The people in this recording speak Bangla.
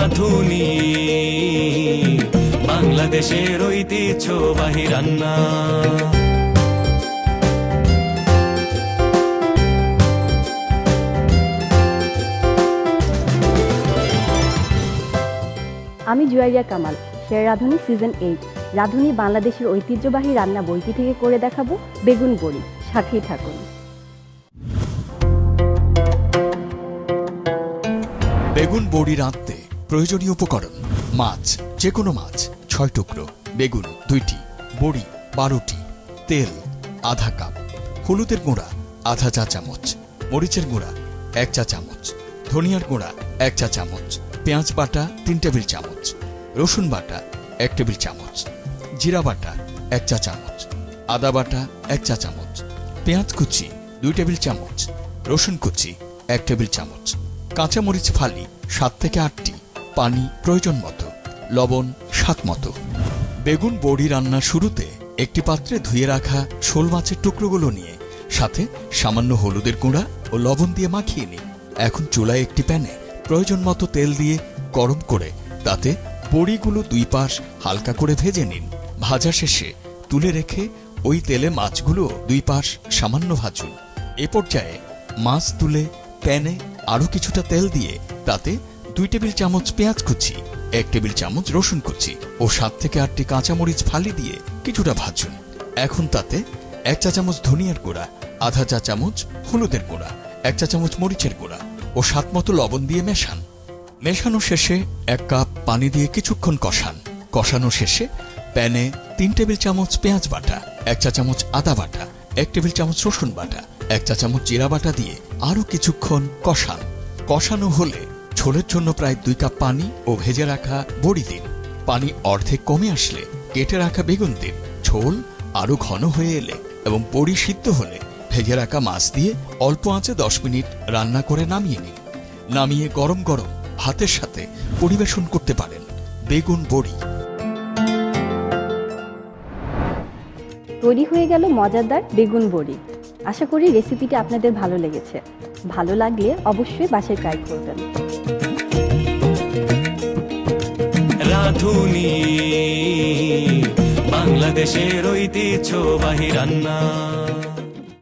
রাঁধুনি বাংলাদেশের ঐতিহ্যবাহী রান্না। আমি জুয়াইয়া কামাল, শের রাঁধুনি সিজন 8 রাঁধুনি বাংলাদেশের ঐতিহ্যবাহী রান্না বইটি থেকে করে দেখাবো বেগুন বড়ি। সাথেই থাকুন। বেগুন বড়ি রাঁধতে প্রয়োজনীয় উপকরণ: মাছ, যে কোনো মাছ 6 টুকরো, বেগুন 2টি, বড়ি 12টি, তেল আধা কাপ, হলুদের গুঁড়া আধা চা চামচ, মরিচের গুঁড়া 1 চা চামচ, ধনিয়ার গুঁড়া 1 চা চামচ, পেঁয়াজ বাটা 3 টেবিল চামচ, রসুন বাটা 1 টেবিল চামচ, জিরা বাটা 1 চা চামচ, আদা বাটা 1 চা চামচ, পেঁয়াজ কুচি 2 টেবিল চামচ, রসুন কুচি 1 টেবিল চামচ, কাঁচামরিচ ফালি 7 থেকে 8টি, পানি প্রয়োজন মতো, লবণ স্বাদ মতো। বেগুন বড়ি রান্নার শুরুতে একটি পাত্রে ধুয়ে রাখা শোল মাছের টুকরোগুলো নিয়ে সাথে সামান্য হলুদের গুঁড়া ও লবণ দিয়ে মাখিয়ে নিন। এখন চুলায় একটি প্যানে প্রয়োজন মতো তেল দিয়ে গরম করে তাতে বড়িগুলো 2 পাশ হালকা করে ভেজে নিন। ভাজা শেষে তুলে রেখে ওই তেলে মাছগুলো 2 পাশ সামান্য ভাজুন। এ পর্যায়ে মাছ তুলে প্যানে আরও কিছুটা তেল দিয়ে তাতে 2 টেবিল চামচ পেঁয়াজ কুচি, 1 টেবিল চামচ রসুন কুচি ও 7 থেকে 8টি কাঁচামরিচ ফালি দিয়ে কিছুটা ভাজুন। এখন তাতে 1 চা চামচ ধনিয়ার গুঁড়া, আধা চা চামচ হলুদের গুঁড়া, 1 চা চামচ মরিচের গুঁড়া ও স্বাদ মতো লবণ দিয়ে মেশান। মেশানো শেষে 1 কাপ পানি দিয়ে কিছুক্ষণ কষান। কষানো শেষে প্যানে 3 টেবিল চামচ পেঁয়াজ বাটা, 1 চা চামচ আদা বাটা, 1 টেবিল চামচ রসুন বাটা, 1 চা চামচ জিরা বাটা দিয়ে আরও কিছুক্ষণ কষান। কষানো হলে ঝোলের জন্য প্রায় 2 কাপ পানি ও ভেজে রাখা বড়ি দিন। পানি অর্ধেক কমে আসলে কেটে রাখা বেগুন দিন। ঝোল আরও ঘন হয়ে এলে এবং বড়ি সিদ্ধ হলে ভেজে রাখা মাছ দিয়ে অল্প আঁচে 10 মিনিট রান্না করে নামিয়ে নিন। নামিয়ে গরম গরম ভাতের সাথে পরিবেশন করতে পারেন বেগুন বড়ি। তৈরি হয়ে গেল মজাদার বেগুন বড়ি। আশা করি রেসিপিটি আপনাদের ভালো লেগেছে। ভালো লাগলে অবশ্যই বাসায় ট্রাই করবেন। রাঁধুনি বাংলাদেশের ঐতিহ্যবাহী রান্না।